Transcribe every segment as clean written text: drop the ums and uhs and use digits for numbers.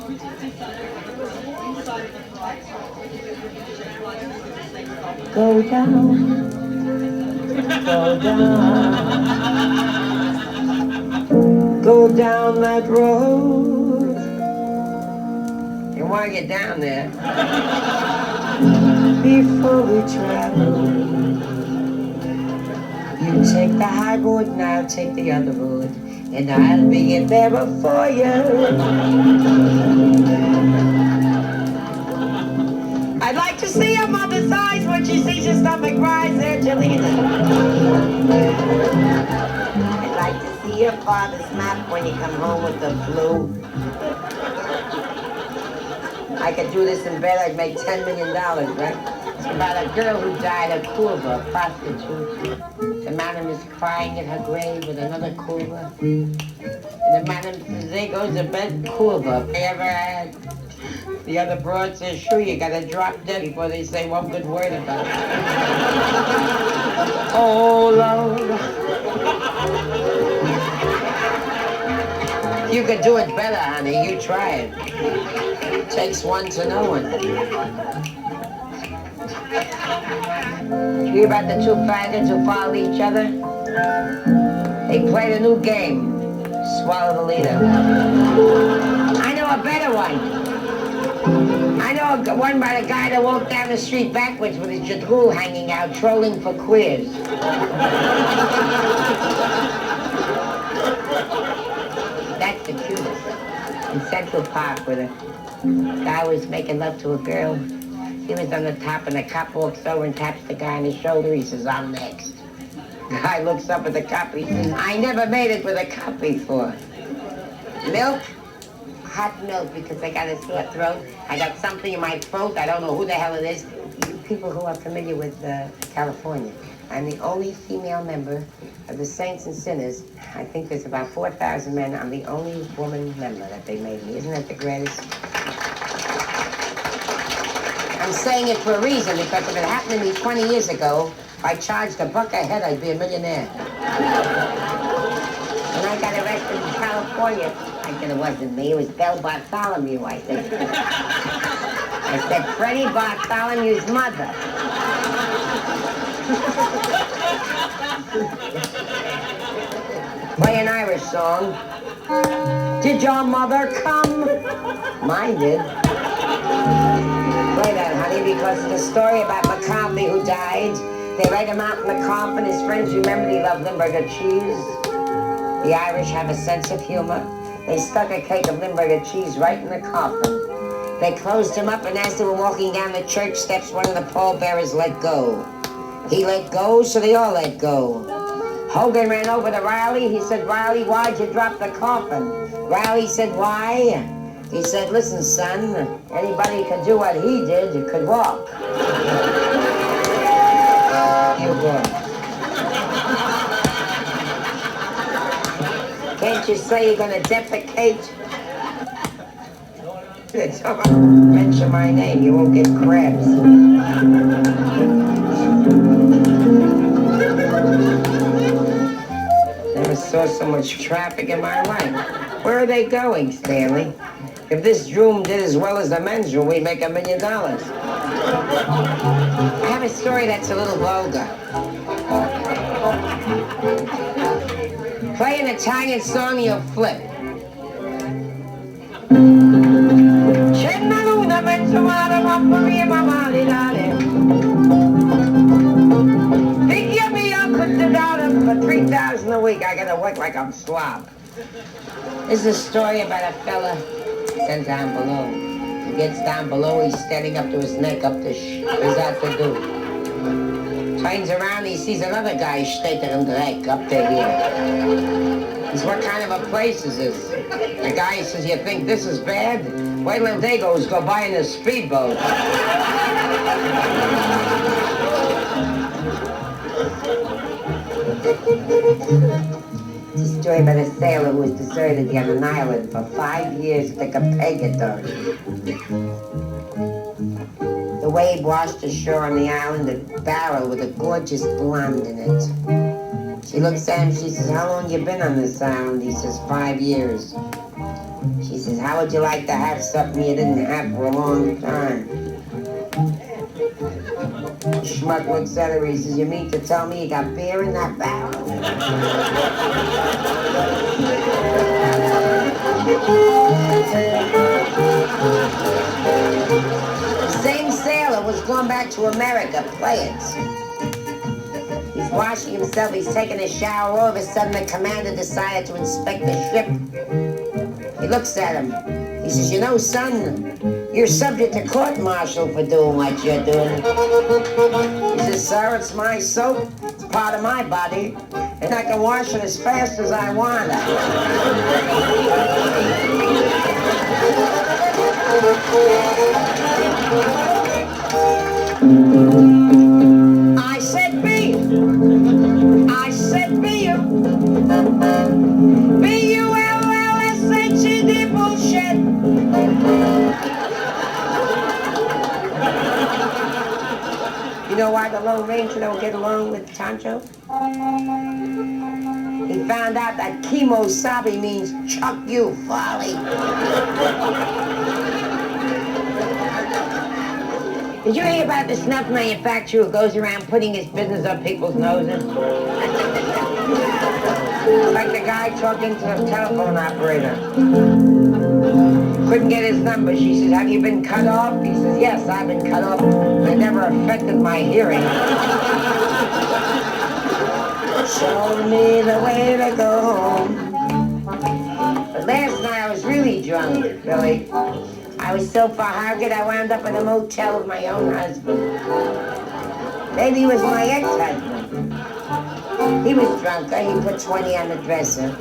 Go down, go down, go down that road. You want to get down there before we travel. You take the high road and I'll take the other road, and I'll be there before you. I'd like to see your mother's eyes when she sees your stomach rise, Angelina. I'd like to see your father's map when you come home with the flu. I could do this in bed, I'd make $10 million, right? It's about a girl who died at Cuba, a prostitute. The madam is crying at her grave with another Cuba. And the madam says, there goes the best Cuba I ever had. The other broad says, sure, you gotta drop dead before they say one good word about it. Oh, Lord. You could do it better, honey. You try it. Takes one to know one. You hear about the two faggots who followed each other? They played a new game. Swallow the leader. I know a better one. I know one by the guy that walked down the street backwards with his jadrul hanging out, trolling for queers. That's the cutest. In Central Park, where the guy was making love to a girl. He was on the top, and the cop walks over and taps the guy on the shoulder. He says, I'm next. The guy looks up at the cop. He says, I never made it with a cop before. Milk? Hot milk, because I got a sore throat. I got something in my throat. I don't know who the hell it is. You people who are familiar with California, I'm the only female member of the Saints and Sinners. I think there's about 4,000 men. I'm the only woman member that they made me. Isn't that the greatest? I'm saying it for a reason, because if it happened to me 20 years ago, if I charged $1 a head, I'd be a millionaire. When I got arrested in California, I said it wasn't me, it was Belle Bartholomew, I said. I said, Freddie Bartholomew's mother. Play an Irish song. Did your mother come? Mine did. Play that, honey, because it's a story about McCarthy who died. They laid him out in the coffin. His friends remembered he loved Limburger cheese. The Irish have a sense of humor. They stuck a cake of Limburger cheese right in the coffin. They closed him up, and as they were walking down the church steps, one of the pallbearers let go. He let go, so they all let go. Hogan ran over to Riley. He said, Riley, why'd you drop the coffin? Riley said, why? He said, listen, son, anybody could do what he did, you could walk. You walk. Can't you say you're gonna defecate? Mention my name, you won't get crabs. Never saw so much traffic in my life. Where are they going, Stanley? If this room did as well as the men's room, we'd make $1 million. I have a story that's a little vulgar. Play an Italian song, you'll flip. For $3,000 a week, I gotta work like I'm slob. This is a story about a fella sent down below. He gets down below, he's standing up to his neck up the what does that to do? Turns around, he sees another guy steht in Dreck up to here. He says, what kind of a place is this? The guy says, you think this is bad? Wait till they go by in a speedboat. It's a story about a sailor who was deserted on an island for 5 years to take a purgatory. The wave washed ashore on the island a barrel with a gorgeous blonde in it. She looks at him, she says, how long you been on this island? He says, 5 years. She says, how would you like to have something you didn't have for a long time? Schmuck looks at her, he says, you mean to tell me you got beer in that barrel? The same sailor was going back to America, playing. He's washing himself, he's taking a shower, all of a sudden the commander decided to inspect the ship. He looks at him, he says, you know, son, you're subject to court-martial for doing what you're doing. He says, sir, it's my soap, it's part of my body, and I can wash it as fast as I want. I said B. I said B-U. B-U-L-L-S-H-E-D bullshit. You know why the Lone Ranger don't get along with Tonto? He found out that Kimosabi means chuck you, folly. Did you hear about the snuff manufacturer who goes around putting his business up people's noses? Like the guy talking to the telephone operator. Couldn't get his number. She says, have you been cut off? He says, yes, I've been cut off. It never affected my hearing. Show me the way to go home. But last night I was really drunk, Billy. I was so farhaggard I wound up in a motel with my own husband. Maybe he was my ex-husband. He was drunker. He put 20 on the dresser.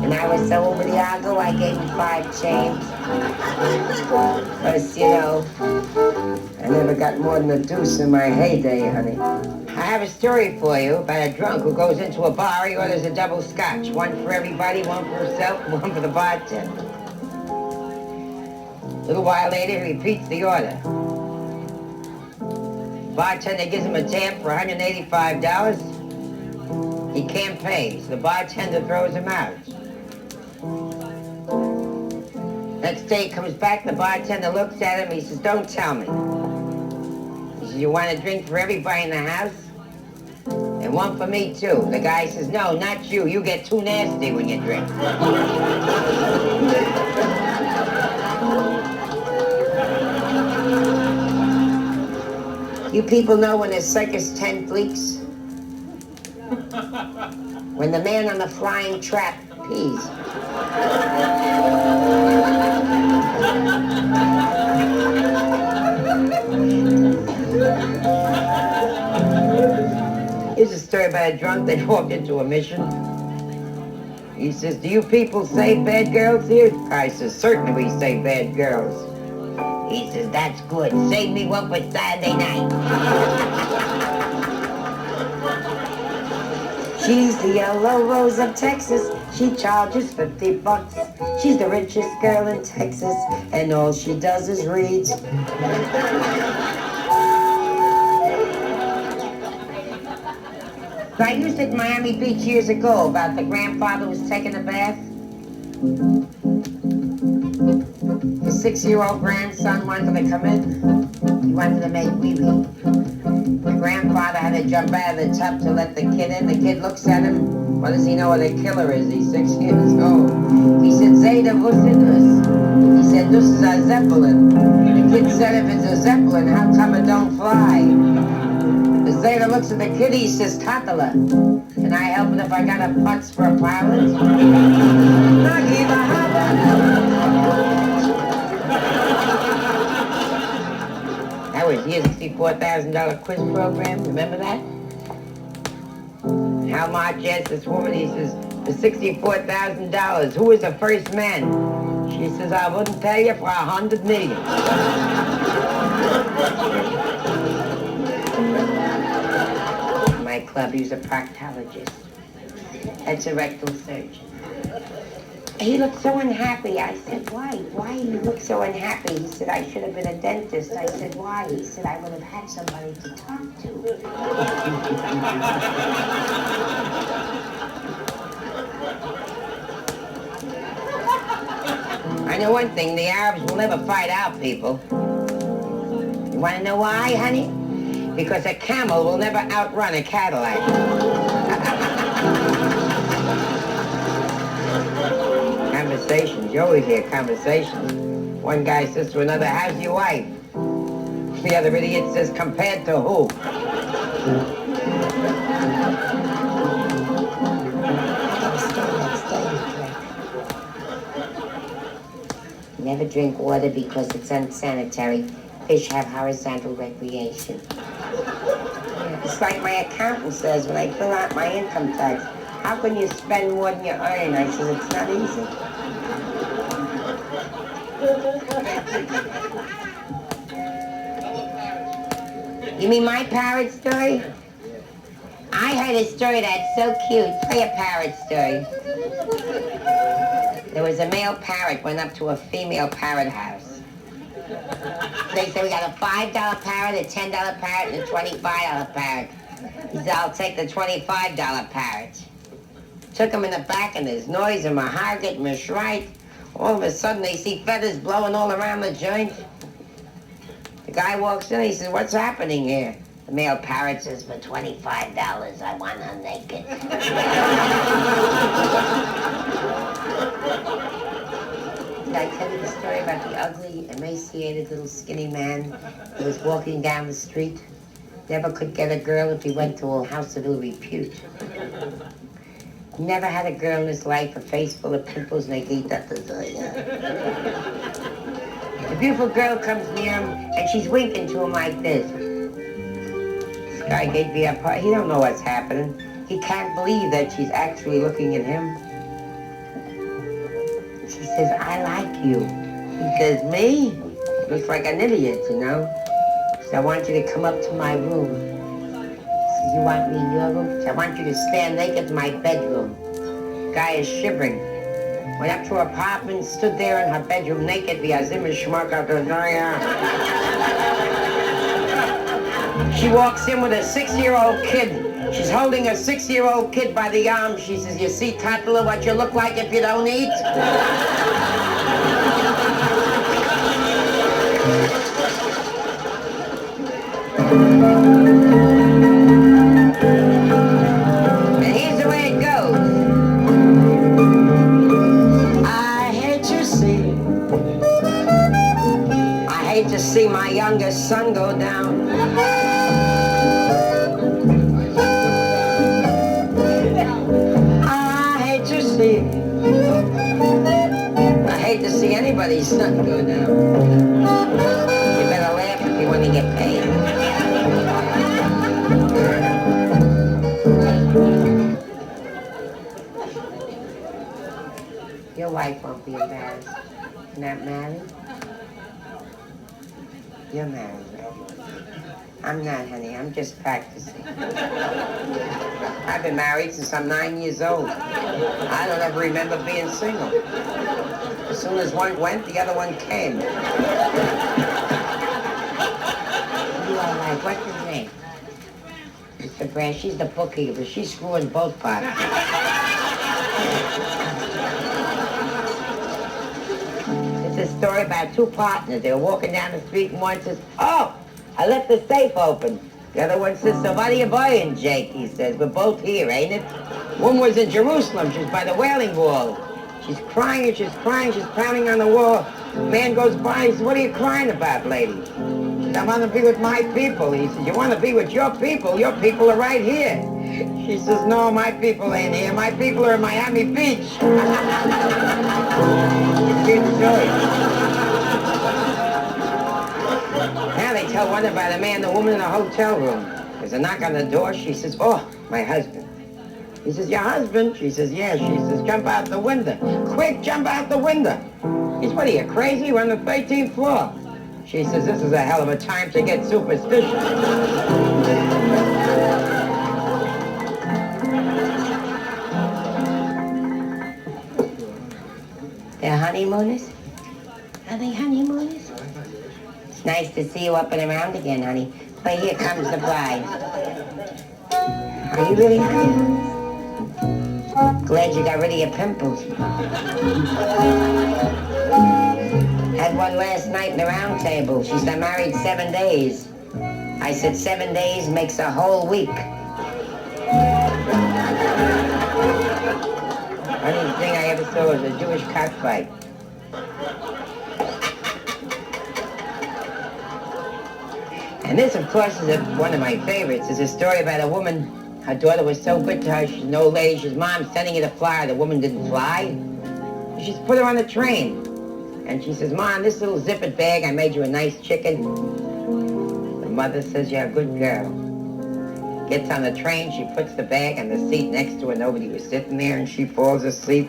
And I was so over the argo, I gave him 5 chains. Because, you know, I never got more than a deuce in my heyday, honey. I have a story for you about a drunk who goes into a bar. He orders a double scotch. One for everybody, one for himself, one for the bartender. A little while later, he repeats the order. Bartender gives him a tab for $185. He can't pay, so the bartender throws him out. Next day he comes back, the bartender looks at him, he says, don't tell me. He says, you want a drink for everybody in the house? And one for me too. The guy says, no, not you. You get too nasty when you drink. You people know when a circus tent leaks? When the man on the flying trap pees. Here's a story about a drunk that walked into a mission. He says, do you people save bad girls here? The guy says, certainly we save bad girls. He says, that's good. Save me one for Saturday night. She's the yellow rose of Texas. She charges $50. She's the richest girl in Texas, and all she does is read. I used it in Miami Beach years ago about the grandfather who was taking a bath. His 6-year-old grandson wanted to come in. He wanted to make wee-wee. The grandfather had to jump out of the tub to let the kid in. The kid looks at him. What does he know what a killer is? He's 6 years old. He said, Zeta, what's in this? He said, this is a Zeppelin. The kid said, if it's a Zeppelin, how come it don't fly? The Zeta looks at the kid, he says, Tatala. Can I help it if I got a putz for a pilot? That was years $64,000 quiz program, remember that? How much asked this woman, he says, for $64,000, who was the first man? She says, I wouldn't tell you for $100 million. My club, he's a proctologist. That's a rectal surgeon. He looked so unhappy. I said, why? Why do you look so unhappy? He said, I should have been a dentist. I said, why? He said, I would have had somebody to talk to. I know one thing, the Arabs will never fight our people. You want to know why, honey? Because a camel will never outrun a Cadillac. Conversations, you always hear conversations. One guy says to another, how's your wife? The other idiot says, compared to who? Never drink water because it's unsanitary. Fish have horizontal recreation. It's like my accountant says when I fill out my income tax. How can you spend more than you earn? I said, it's not easy. You mean my parrot story? I heard a story that's so cute. Play a parrot story. There was a male parrot went up to a female parrot house. They said, we got a $5 parrot, a $10 parrot, and a $25 parrot. He said, I'll take the $25 parrot. Took him in the back and there's noise and Mahargat and Mishrait. All of a sudden they see feathers blowing all around the joint. The guy walks in, he says, what's happening here? The male parrot says, for $25, I want her naked. Did I tell you the story about the ugly, emaciated little skinny man who was walking down the street? Never could get a girl if he went to a house of ill repute. Never had a girl in his life, a face full of pimples, and they eat that. A beautiful girl comes near him, and she's winking to him like this. This guy gave me a part. He don't know what's happening. He can't believe that she's actually looking at him. She says, I like you. He says, me? Looks like an idiot, you know? So I want you to come up to my room. He says, you want me in your room? So I want you to stand naked in my bedroom. Guy is shivering. Went up to her apartment, stood there in her bedroom naked. She walks in with a 6-year-old kid. She's holding a 6-year-old kid by the arm. She says, you see, toddler, what you look like if you don't eat? And here's the way it goes. I hate to see my youngest son go down. I hate to see anybody's son go down. You better laugh if you want to get paid. Your wife won't be embarrassed. You're not married? You're married, right? I'm not, honey. I'm just practicing. I've been married since I'm 9 years old. I don't ever remember being single. As soon as one went, the other one came. You are right. What's his name? Mr. Brand. She's the bookkeeper. She's screwing both parts. It's a story about two partners. They were walking down the street and one says, oh, I left the safe open. The other one says, so what are you buying, Jake? He says, we're both here, ain't it? One was in Jerusalem. She's by the Wailing Wall. She's crying and she's crying. She's pounding on the wall. The man goes by. He says, what are you crying about, lady? She says, I want to be with my people. He says, you want to be with your people? Your people are right here. She says, no, my people ain't here. My people are in Miami Beach. It's a good story. Now they tell one about a man and a woman in a hotel room. There's a knock on the door. She says, oh, my husband. He says, your husband? She says, yeah. She says, jump out the window. Quick, jump out the window. He says, what are you, crazy? We're on the 13th floor. She says, this is a hell of a time to get superstitious. They're honeymooners? Are they honeymooners? It's nice to see you up and around again, honey. But here comes the bride. Are you really honeymooners? Glad you got rid of your pimples. one last night in the round table. She said, I'm married 7 days. I said, 7 days makes a whole week. Only thing I ever saw was a Jewish cockfight. And this, of course, is one of my favorites. It's a story about a woman. Her daughter was so good to her. She's an old lady. She's mom sending her to fly. The woman didn't fly. She's put her on the train. And she says, Mom, this little zippered bag, I made you a nice chicken. The mother says, you're a good girl. Gets on the train. She puts the bag on the seat next to her. Nobody was sitting there, and she falls asleep.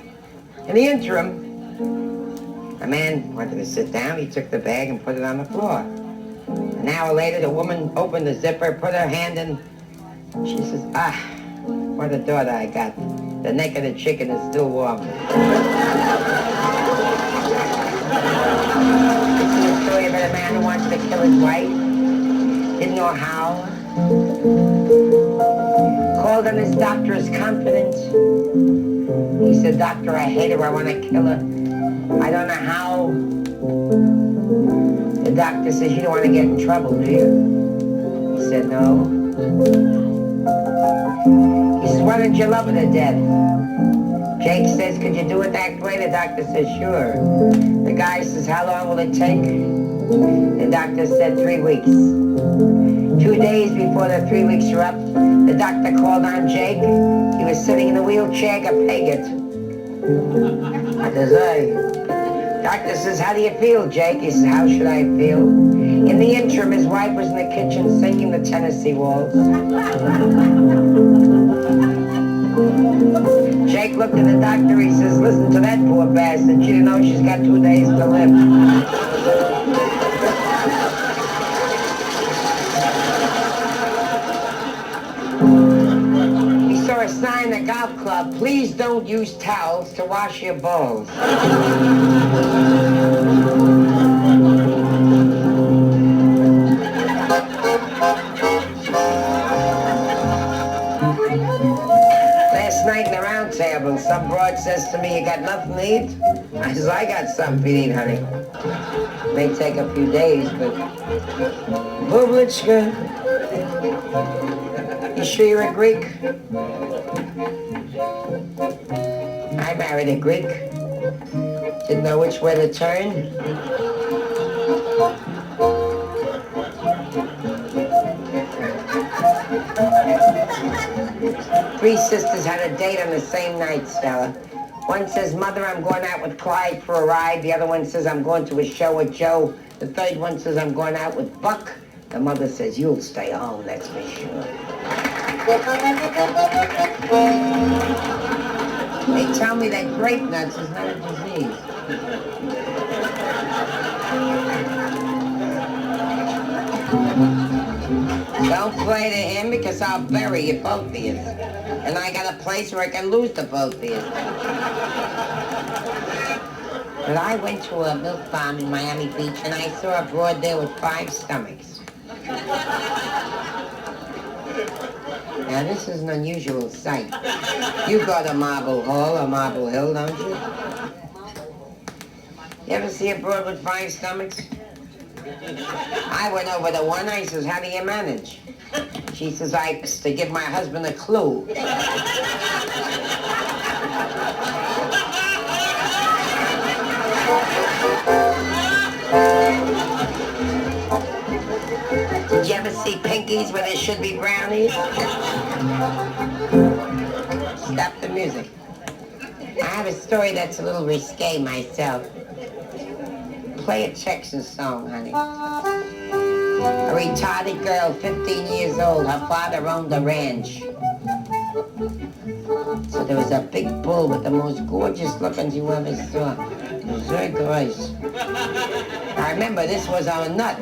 In the interim, a man wanted to sit down. He took the bag and put it on the floor. An hour later, the woman opened the zipper, put her hand in. She says, what a daughter I got. The neck of the chicken is still warm. This is a story about a man who wanted to kill his wife. Didn't know how. Called on his doctor as confident. He said, Doctor, I hate her. I want to kill her. I don't know how. The doctor says, you don't want to get in trouble, do you? He said, no. He says, why don't you love her to death? Jake says, could you do it that way? The doctor says, sure. The guy says, how long will it take? The doctor said, 3 weeks. 2 days before the 3 weeks were up, the doctor called on Jake. He was sitting in a wheelchair, got pegged. What does Doctor says, how do you feel, Jake? He says, how should I feel? In the interim, his wife was in the kitchen singing the Tennessee Waltz. Jake looked at the doctor. He says, listen to that poor bastard. She didn't know she's got 2 days to live. He saw a sign at the golf club, please don't use towels to wash your balls. Last night in the round table, some broad says to me, you got nothing to eat? I says, I got something to eat, honey. May take a few days, but... Bublitschka. You sure you're a Greek? I married a Greek. Didn't know which way to turn. 3 sisters had a date on the same night, Stella. One says, Mother, I'm going out with Clyde for a ride. The other one says, I'm going to a show with Joe. The third one says, I'm going out with Buck. The mother says, you'll stay home, that's for sure. They tell me that grape nuts is not a disease. Don't play to him because I'll bury you both of you. And I got a place where I can lose the both of you. But I went to a milk farm in Miami Beach and I saw a broad there with 5 stomachs. Now this is an unusual sight. You go to Marble Hall or Marble Hill, don't you? You ever see a broad with 5 stomachs? I went over to one, I says, how do you manage? She says, I used to give my husband a clue. Did you ever see pinkies where there should be brownies? Stop the music. I have a story that's a little risque myself. Play a Texas song, honey. A retarded girl, 15 years old. Her father owned a ranch. So there was a big bull with the most gorgeous looking you ever saw. It was very gross. I remember this was our nut.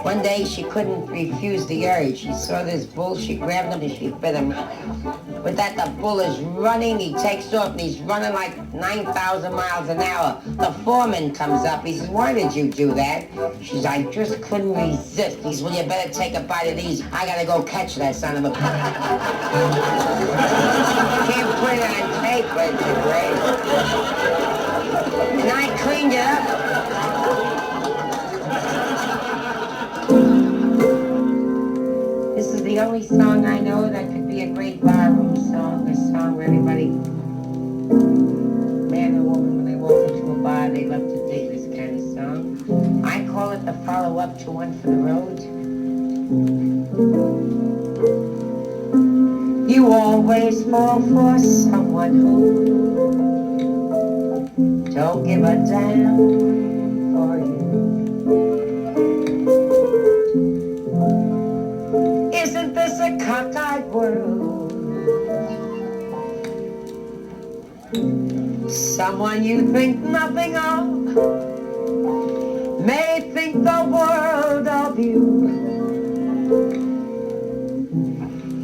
One day she couldn't refuse the urge. She saw this bull, she grabbed him and she bit him. With that, the bull is running, he takes off and he's running like 9,000 miles an hour. The foreman comes up, he says, why did you do that? She says, I just couldn't resist. He says, well, you better take a bite of these. I gotta go catch that son of a... Can't put it on tape, but it's great. And I cleaned it up. This is the only song I know that could be a great barroom song, a song where everybody, man or woman, when they walk into a bar, they love to dig this kind of song. I call it the follow-up to One for the Road. You always fall for someone who don't give a damn for you. Isn't this a cockeyed world? Someone you think nothing of may think the world of you.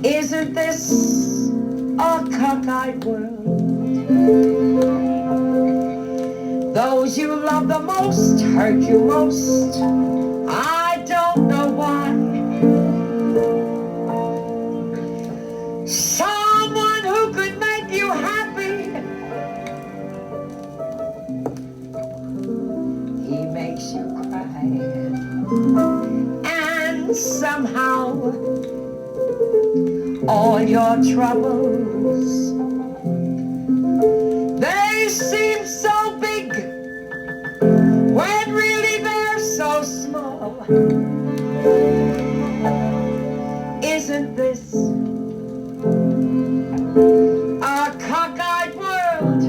Isn't this a cockeyed world? Those you love the most hurt you most. I don't know why. Someone who could make you happy, he makes you cry. And somehow all your troubles, they seem so big when really they're so small. Isn't this a cockeyed world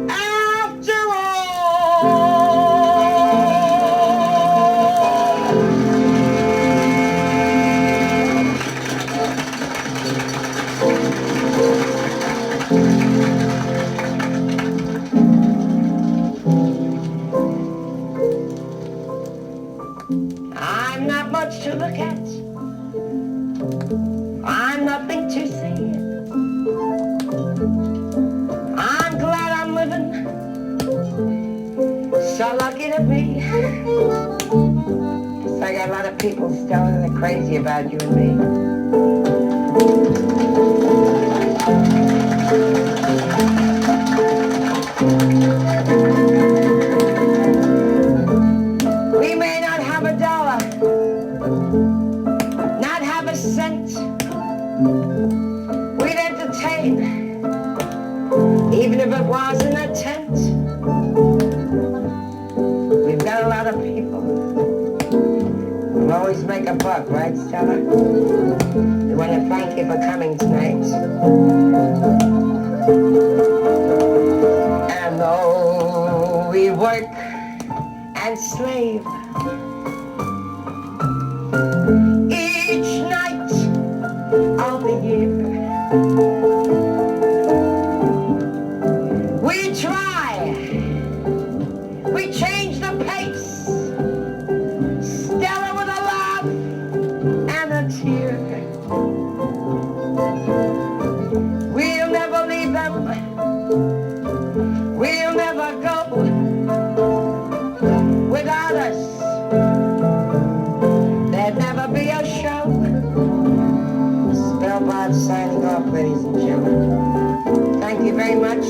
after all? I'm not much to look at. I'm nothing to see. I'm glad I'm living. So lucky to be. So I got a lot of people still that are crazy about you and me. We may not have a dollar, not have a cent. We'd entertain, even if it was in a tent. We've got a lot of people. We'll always make a buck, right, Stella? We want to thank you for coming tonight. And though we work and slave each night of the year, we try, we change the pace, Stella with a laugh and a tear. We'll never leave them, we'll never go without us. There'd never be a show. Barth signing off, ladies and gentlemen. Thank you very much.